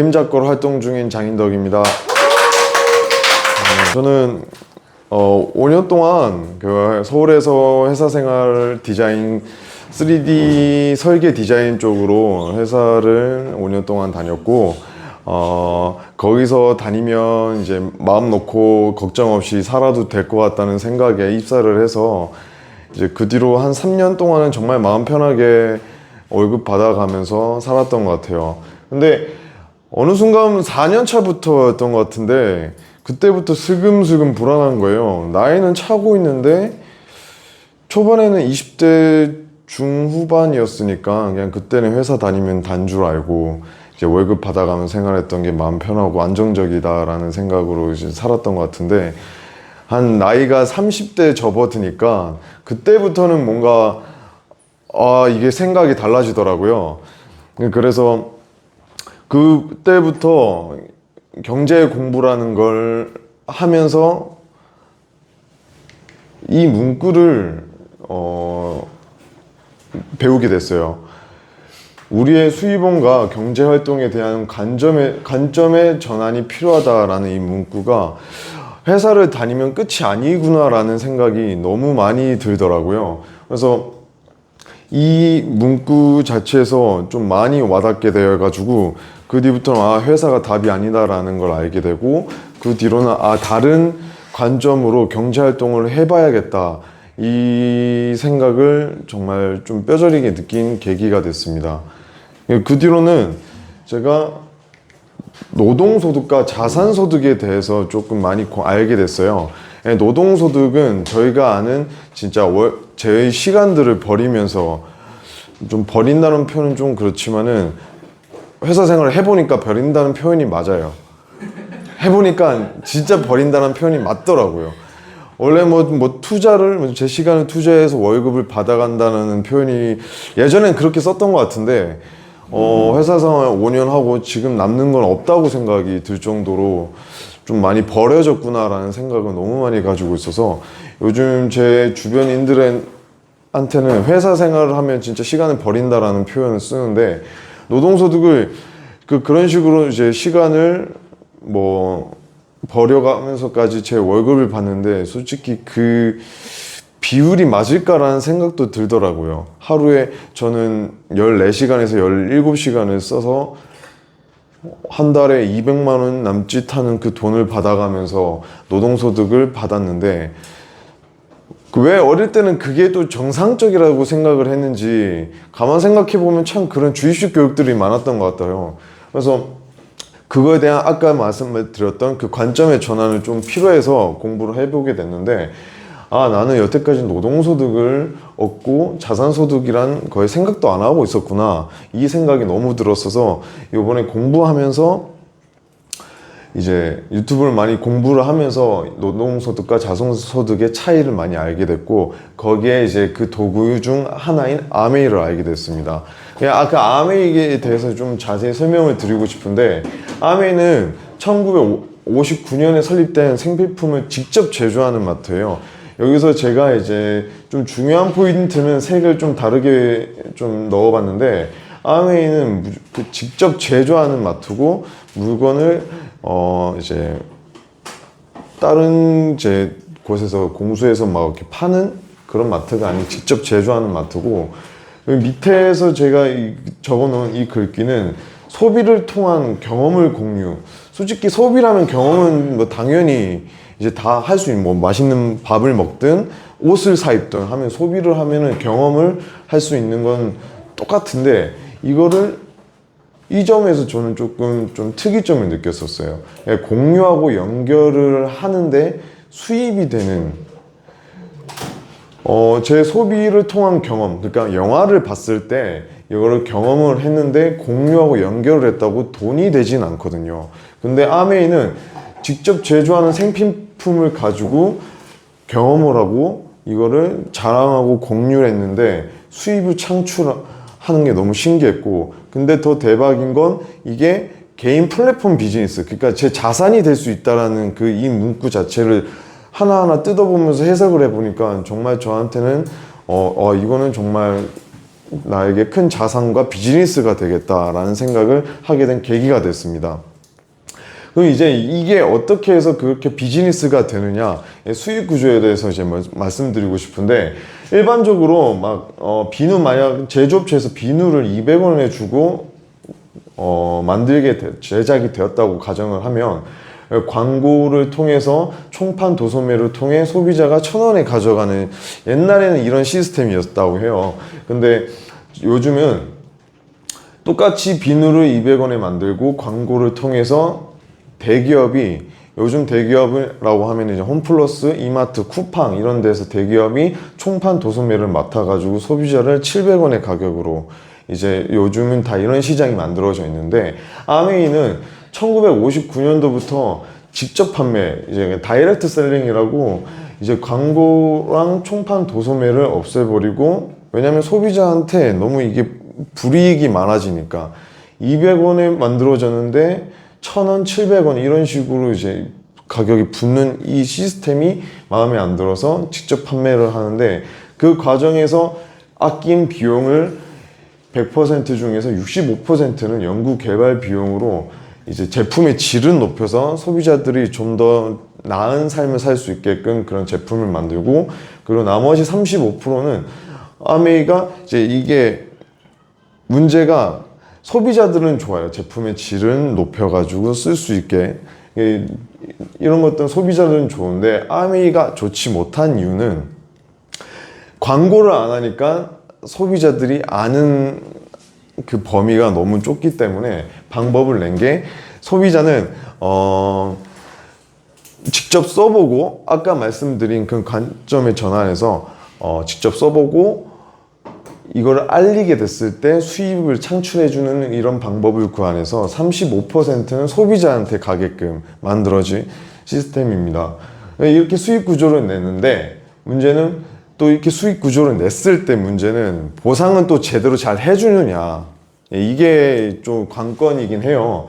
그림작가로 활동 중인 장인덕입니다. 저는 5년 동안 서울에서 회사 생활 디자인 3D 설계 디자인 쪽으로 회사를 5년 동안 다녔고 거기서 다니면 이제 마음 놓고 걱정 없이 살아도 될 것 같다는 생각에 입사를 해서 이제 그 뒤로 한 3년 동안은 정말 마음 편하게 월급 받아가면서 살았던 것 같아요. 근데 어느 순간 4년 차부터였던 것 같은데 그때부터 슬금슬금 불안한 거예요. 나이는 차고 있는데 초반에는 20대 중후반이었으니까 그냥 그때는 회사 다니면 단 줄 알고 이제 월급 받아가면 생활했던 게 마음 편하고 안정적이다라는 생각으로 이제 살았던 것 같은데 한 나이가 30대 접어드니까 그때부터는 뭔가 이게 생각이 달라지더라고요. 그래서 그때부터 경제 공부라는 걸 하면서 이 문구를 배우게 됐어요. 우리의 수입원과 경제활동에 대한 관점의 전환이 필요하다라는 이 문구가 회사를 다니면 끝이 아니구나라는 생각이 너무 많이 들더라고요. 그래서 이 문구 자체에서 좀 많이 와닿게 되어가지고 그 뒤부터는 회사가 답이 아니다라는 걸 알게 되고 그 뒤로는 다른 관점으로 경제활동을 해봐야겠다 이 생각을 정말 좀 뼈저리게 느낀 계기가 됐습니다. 그 뒤로는 제가 노동소득과 자산소득에 대해서 조금 많이 알게 됐어요. 노동소득은 저희가 아는 진짜 제 시간들을 버리면서 좀 버린다는 표현은 좀 그렇지만은 회사 생활을 해보니까 버린다는 표현이 맞아요. 해보니까 진짜 버린다는 표현이 맞더라고요. 원래 투자를 제 시간을 투자해서 월급을 받아간다는 표현이 예전엔 그렇게 썼던 것 같은데 회사 생활 5년 하고 지금 남는 건 없다고 생각이 들 정도로 좀 많이 버려졌구나라는 생각을 너무 많이 가지고 있어서 요즘 제 주변인들한테는 회사 생활을 하면 진짜 시간을 버린다라는 표현을 쓰는데 노동소득을 그런 식으로 이제 시간을 버려가면서까지 제 월급을 받는데 솔직히 그 비율이 맞을까라는 생각도 들더라고요. 하루에 저는 14시간에서 17시간을 써서 한 달에 200만 원 남짓하는 그 돈을 받아가면서 노동소득을 받았는데 왜 어릴 때는 그게 또 정상적이라고 생각을 했는지 가만 생각해보면 참 그런 주입식 교육들이 많았던 것 같아요. 그래서 그거에 대한 아까 말씀드렸던 그 관점의 전환을 좀 필요해서 공부를 해보게 됐는데 나는 여태까지 노동소득을 얻고 자산소득이란 거의 생각도 안 하고 있었구나 이 생각이 너무 들었어서 이번에 공부하면서 이제 유튜브를 많이 공부를 하면서 노동소득과 자산소득의 차이를 많이 알게 됐고 거기에 이제 그 도구 중 하나인 아메이를 알게 됐습니다. 그 아메이에 대해서 좀 자세히 설명을 드리고 싶은데 아메이는 1959년에 설립된 생필품을 직접 제조하는 마트예요. 여기서 제가 이제 좀 중요한 포인트는 색을 좀 다르게 좀 넣어봤는데 아메이는 직접 제조하는 마트고 물건을 이제 다른 곳에서 공수해서 막 이렇게 파는 그런 마트가 아닌 직접 제조하는 마트고 밑에서 제가 적어놓은 이 글귀는 소비를 통한 경험을 공유. 솔직히 소비라면 경험은 당연히 이제 다 할 수 있는 맛있는 밥을 먹든 옷을 사 입든 하면 소비를 하면은 경험을 할 수 있는 건 똑같은데 이 점에서 저는 조금 좀 특이점을 느꼈었어요. 공유하고 연결을 하는데 수입이 되는 제 소비를 통한 경험, 그러니까 영화를 봤을 때 이거를 경험을 했는데 공유하고 연결을 했다고 돈이 되진 않거든요. 근데 아메이는 직접 제조하는 생필품을 가지고 경험을 하고 이거를 자랑하고 공유를 했는데 수입을 창출하는 게 너무 신기했고 근데 더 대박인 건 이게 개인 플랫폼 비즈니스, 그러니까 제 자산이 될 수 있다라는 이 문구 자체를 하나하나 뜯어보면서 해석을 해보니까 정말 저한테는 이거는 정말 나에게 큰 자산과 비즈니스가 되겠다라는 생각을 하게 된 계기가 됐습니다. 그럼 이제 이게 어떻게 해서 그렇게 비즈니스가 되느냐, 수익 구조에 대해서 이제 말씀드리고 싶은데, 일반적으로 막 비누, 만약 제조업체에서 비누를 200원에 주고 제작이 되었다고 가정을 하면, 광고를 통해서 총판 도소매를 통해 소비자가 1,000원에 가져가는, 옛날에는 이런 시스템이었다고 해요. 근데 요즘은 똑같이 비누를 200원에 만들고 광고를 통해서 대기업이, 요즘 대기업이라고 하면 이제 홈플러스, 이마트, 쿠팡 이런 데서 대기업이 총판 도소매를 맡아가지고 소비자를 700원의 가격으로, 이제 요즘은 다 이런 시장이 만들어져 있는데, 아메이는 1959년도부터 직접 판매, 이제 다이렉트 셀링이라고, 이제 광고랑 총판 도소매를 없애버리고, 왜냐면 소비자한테 너무 이게 불이익이 많아지니까 200원에 만들어졌는데 1,000원, 700원 이런 식으로 이제 가격이 붙는 이 시스템이 마음에 안 들어서 직접 판매를 하는데, 그 과정에서 아낀 비용을 100% 중에서 65%는 연구 개발 비용으로 이제 제품의 질은 높여서 소비자들이 좀 더 나은 삶을 살 수 있게끔 그런 제품을 만들고, 그리고 나머지 35%는 아메이가 이제, 이게 문제가, 소비자들은 좋아요. 제품의 질은 높여가지고 쓸 수 있게. 이런 것들은 소비자들은 좋은데, 아메이가 좋지 못한 이유는 광고를 안 하니까 소비자들이 아는 그 범위가 너무 좁기 때문에 방법을 낸 게, 소비자는 직접 써보고, 아까 말씀드린 그 관점에 전환해서 직접 써보고 이거를 알리게 됐을 때 수입을 창출해주는 이런 방법을 구안해서 35%는 소비자한테 가게끔 만들어진 시스템입니다. 이렇게 수익 구조를 내는데, 문제는 또 이렇게 수익 구조를 냈을 때 문제는 보상은 또 제대로 잘 해주느냐, 이게 좀 관건이긴 해요.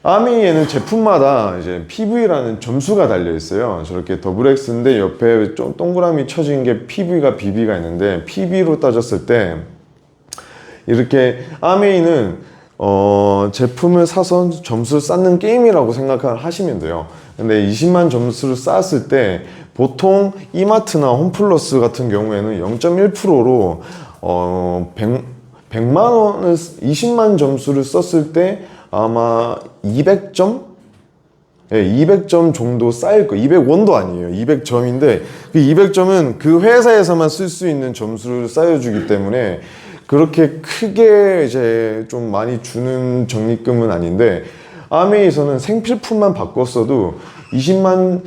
아메이에는 제품마다 이제 PV라는 점수가 달려 있어요. 저렇게 더블 X인데 옆에 좀 동그라미 쳐진 게 PV가 BB가 있는데, PV로 따졌을 때 이렇게 아메이는 제품을 사서 점수를 쌓는 게임이라고 생각하시면 돼요. 근데 20만 점수를 쌓았을 때 보통 이마트나 홈플러스 같은 경우에는 0.1%로 100만 원을 20만 점수를 썼을 때 아마 200점? 예, 200점 정도 쌓일 거예요. 200원도 아니에요. 200점인데 그 200점은 그 회사에서만 쓸 수 있는 점수를 쌓여주기 때문에 그렇게 크게 이제 좀 많이 주는 적립금은 아닌데, 아메이에서는 생필품만 바꿨어도 20만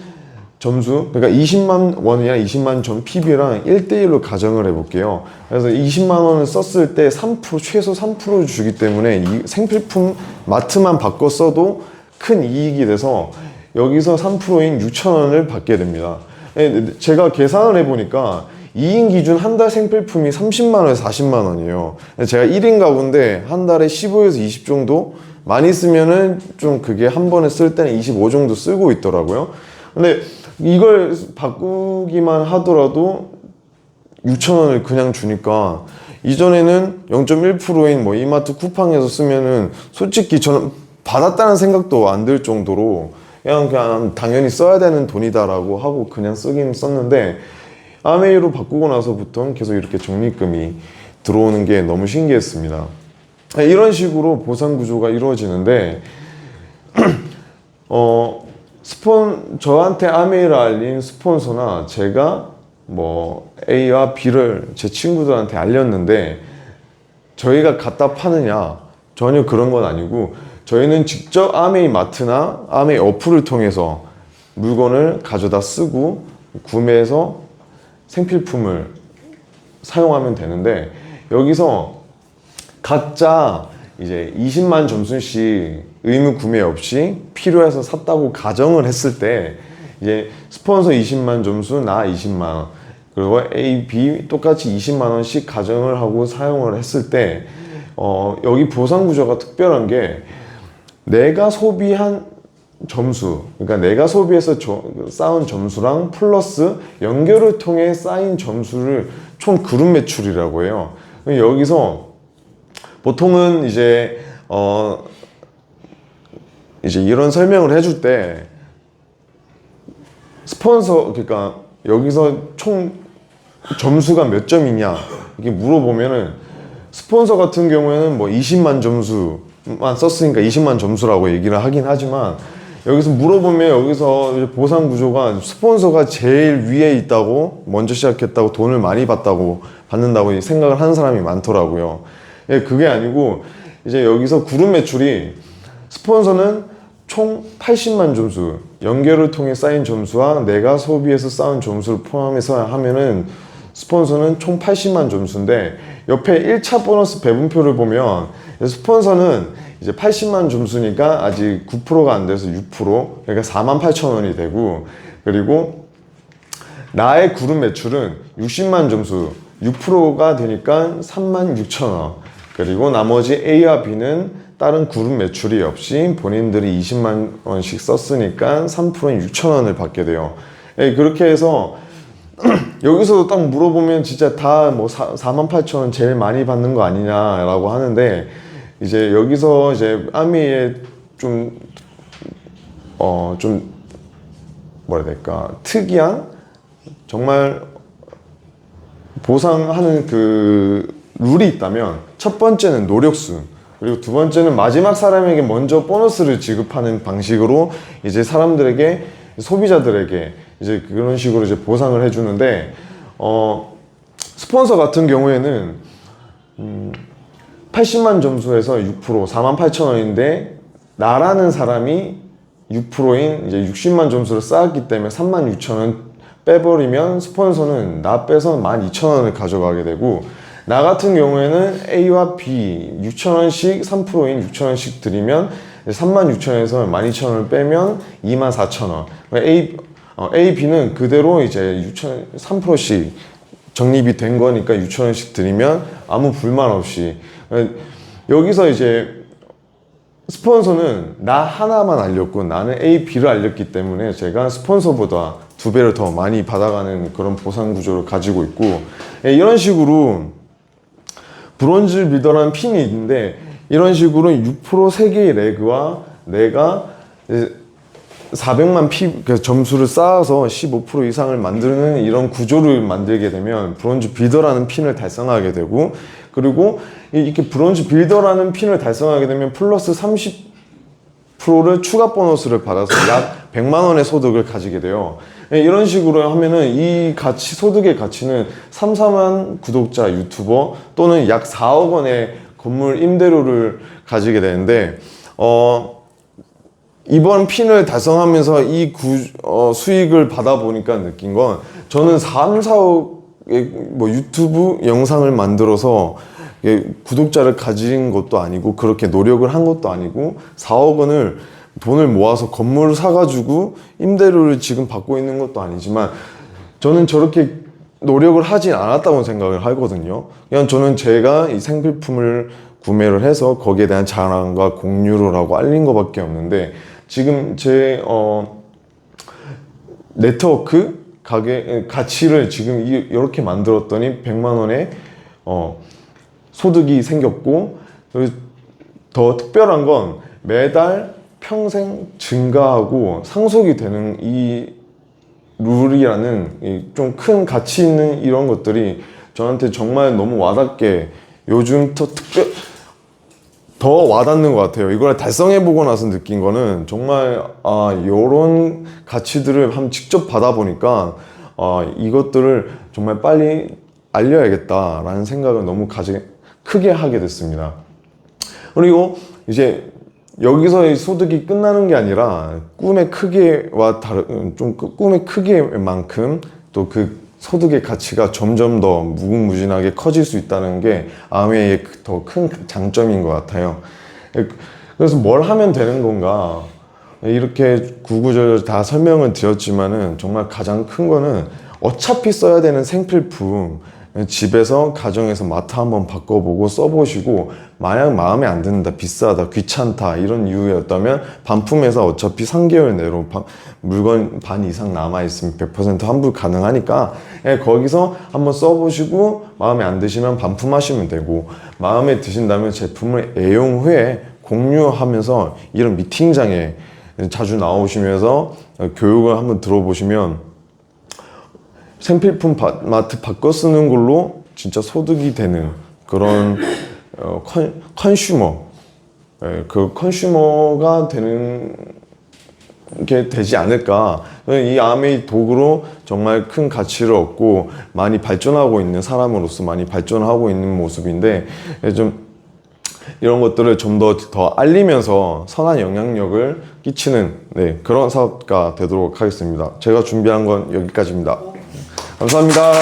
점수, 그러니까 20만 원이랑 20만 점 PB랑 1대1로 가정을 해볼게요. 그래서 20만 원을 썼을 때 3%, 최소 3% 주기 때문에 이 생필품 마트만 바꿔 써도 큰 이익이 돼서 여기서 3%인 6,000원을 받게 됩니다. 제가 계산을 해보니까 2인 기준 한 달 생필품이 30만 원에서 40만 원이에요. 제가 1인 가구인데 한 달에 15에서 20 정도? 많이 쓰면은 좀 그게 한 번에 쓸 때는 25 정도 쓰고 있더라고요. 근데 이걸 바꾸기만 하더라도 6,000원을 그냥 주니까, 이전에는 0.1%인 뭐 이마트 쿠팡에서 쓰면은 솔직히 저는 받았다는 생각도 안 들 정도로 그냥 당연히 써야 되는 돈이다라고 하고 그냥 쓰긴 썼는데, 아메이로 바꾸고 나서부터는 계속 이렇게 적립금이 들어오는 게 너무 신기했습니다. 이런 식으로 보상 구조가 이루어지는데, 저한테 아메이를 알린 스폰서나 제가 뭐 A와 B를 제 친구들한테 알렸는데 저희가 갖다 파느냐, 전혀 그런 건 아니고, 저희는 직접 아메이 마트나 아메이 어플을 통해서 물건을 가져다 쓰고 구매해서 생필품을 사용하면 되는데, 여기서 각자 이제 20만 점수씩 의무 구매 없이 필요해서 샀다고 가정을 했을 때, 이제 스폰서 20만 점수, 나 20만 원, 그리고 A, B 똑같이 20만 원씩 가정을 하고 사용을 했을 때, 여기 보상 구조가 특별한 게, 내가 소비한 점수, 그러니까 내가 소비해서 쌓은 점수랑 플러스 연결을 통해 쌓인 점수를 총 그룹 매출이라고 해요. 여기서 보통은 이제 이런 설명을 해줄 때 스폰서, 그러니까 여기서 총 점수가 몇 점이냐 이렇게 물어보면은, 스폰서 같은 경우에는 뭐 20만 점수만 썼으니까 20만 점수라고 얘기를 하긴 하지만, 여기서 물어보면 여기서 이제 보상 구조가 스폰서가 제일 위에 있다고, 먼저 시작했다고, 돈을 많이 받는다고 생각을 하는 사람이 많더라고요. 그게 아니고 이제 여기서 그룹 매출이, 스폰서는 총 80만 점수, 연결을 통해 쌓인 점수와 내가 소비해서 쌓은 점수를 포함해서 하면은 스폰서는 총 80만 점수인데, 옆에 1차 보너스 배분표를 보면 스폰서는 이제 80만 점수니까 아직 9%가 안 돼서 6%, 그러니까 48,000원이 되고, 그리고 나의 그룹 매출은 60만 점수, 6%가 되니까 36,000원, 그리고 나머지 A와 B는 다른 그룹 매출이 없이 본인들이 20만 원씩 썼으니까 3%인 6,000원을 받게 돼요. 그렇게 해서 여기서도 딱 물어보면 진짜 다 뭐 48,000원 제일 많이 받는 거 아니냐라고 하는데, 이제 여기서 이제 아미의 좀 뭐라 해야 될까, 특이한, 정말 보상하는 그 룰이 있다면, 첫 번째는 노력순, 그리고 두 번째는 마지막 사람에게 먼저 보너스를 지급하는 방식으로 이제 사람들에게, 소비자들에게 이제 그런 식으로 이제 보상을 해주는데, 스폰서 같은 경우에는 80만 점수에서 6%, 48,000원인데 나라는 사람이 6%인 이제 60만 점수를 쌓았기 때문에 36,000원 빼버리면 스폰서는 나 빼서 12,000원을 가져가게 되고, 나 같은 경우에는 A와 B 6,000원씩 3%인 6,000원씩 드리면 36,000원에서 12,000원을 빼면 24,000원. A, B는 그대로 이제 3%씩 적립이 된 거니까 6,000원씩 드리면 아무 불만 없이. 여기서 이제 스폰서는 나 하나만 알렸고 나는 A, B를 알렸기 때문에 제가 스폰서보다 2배를 더 많이 받아가는 그런 보상 구조를 가지고 있고, 이런 식으로 브론즈 빌더라는 핀이 있는데, 이런 식으로 6% 3개의 레그와 내가 400만 그 점수를 쌓아서 15% 이상을 만드는 이런 구조를 만들게 되면 브론즈 빌더라는 핀을 달성하게 되고, 그리고 이렇게 브론즈 빌더라는 핀을 달성하게 되면 플러스 30%를 추가 보너스를 받아서 약 100만 원의 소득을 가지게 돼요. 이런 식으로 하면은 이 가치, 소득의 가치는 3, 4만 구독자 유튜버 또는 약 4억 원의 건물 임대료를 가지게 되는데, 이번 핀을 달성하면서 이 수익을 받아보니까 느낀 건, 저는 3, 4억의 뭐 유튜브 영상을 만들어서 구독자를 가진 것도 아니고 그렇게 노력을 한 것도 아니고 4억 원을 돈을 모아서 건물을 사가지고 임대료를 지금 받고 있는 것도 아니지만, 저는 저렇게 노력을 하진 않았다고 생각을 하거든요. 그냥 저는 제가 이 생필품을 구매를 해서 거기에 대한 자랑과 공유를 하고 알린 것밖에 없는데, 지금 제 네트워크 가게 가치를 지금 이렇게 만들었더니 100만 원의 소득이 생겼고, 그리고 더 특별한 건 매달 평생 증가하고 상속이 되는 이 룰이라는 좀 큰 가치 있는 이런 것들이 저한테 정말 너무 와닿게, 요즘 더 와닿는 것 같아요. 이걸 달성해보고 나서 느낀 거는 정말 이런 가치들을 한번 직접 받아보니까 이것들을 정말 빨리 알려야겠다라는 생각을 너무 크게 하게 됐습니다. 그리고 이제 여기서의 소득이 끝나는 게 아니라 꿈의 크기와 꿈의 크기만큼 또 그 소득의 가치가 점점 더 무궁무진하게 커질 수 있다는 게 아메의 더 큰 장점인 것 같아요. 그래서 뭘 하면 되는 건가, 이렇게 구구절절 다 설명을 드렸지만은 정말 가장 큰 거는 어차피 써야 되는 생필품, 집에서 가정에서 마트 한번 바꿔보고 써보시고, 만약 마음에 안 든다, 비싸다, 귀찮다 이런 이유였다면 반품해서 어차피 3개월 내로 물건 반 이상 남아있으면 100% 환불 가능하니까 거기서 한번 써보시고 마음에 안 드시면 반품하시면 되고, 마음에 드신다면 제품을 애용 후에 공유하면서 이런 미팅장에 자주 나오시면서 교육을 한번 들어보시면 생필품 마트 바꿔 쓰는 걸로 진짜 소득이 되는 그런 컨슈머, 그 컨슈머가 되는 게 되지 않을까. 이 아메이 도구로 정말 큰 가치를 얻고 많이 발전하고 있는 사람으로서 많이 발전하고 있는 모습인데, 좀 이런 것들을 좀 더 알리면서 선한 영향력을 끼치는 그런 사업가 되도록 하겠습니다. 제가 준비한 건 여기까지입니다. 감사합니다.